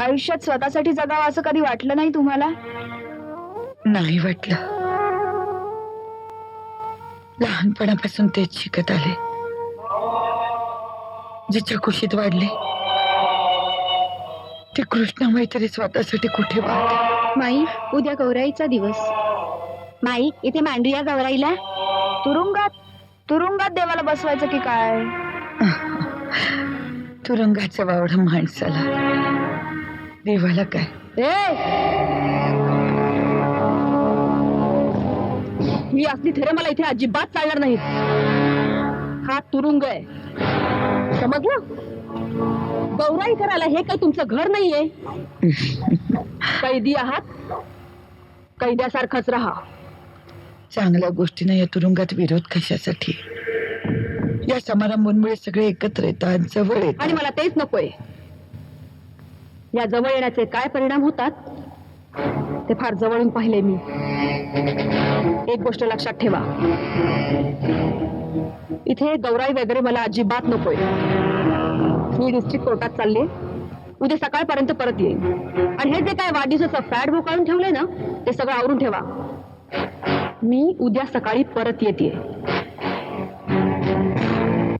आयुष्यात स्वतःसाठी जगावं असं कधी वाटलं नाही तुम्हाला? नाही वाटलं. लहानपणापासून तेच शिकत आले. जिच्या कुशीत वाढले ते कृष्णामाई तरी स्वतःसाठी कुठे वाढ. माई, उद्या गौराईचा दिवस. माई, इथे मांडूया गौराईला. तुरुंगात देवाला बसवायचं की काय? तुरुंगाचा वावडा माणसाला, देवाला काय? ही असली थेरे मला इथे अजिबात चालणार नाहीत. हा तुरुंग आहे, समजलं? गौराई करायला हे काही तुमचं घर नाहीये. कैदी आहात, कैद्यासारखंच राहा. चांगल्या गोष्टीने या तुरुंगात विरोध कशासाठी? या समारंभांमुळे सगळे एकत्र येतात, जवळ येतात. आणि मला तेच नकोय. या जवळ येण्याचे काय परिणाम होतात ते फार जवळून पाहिले मी. एक गोष्ट लक्षात ठेवा, इथे गौराई वगैरे मला अजिबात नकोय. मी डिस्ट्रिक्ट कोर्टात चालले, उद्या सकाळपर्यंत परत येईन. आणि हे जे काय वाढदिवसाचं फॅट भोकाळून ठेवलंय ना, ते सगळं आवरून ठेवा. मी उद्या सकाळी परत येते.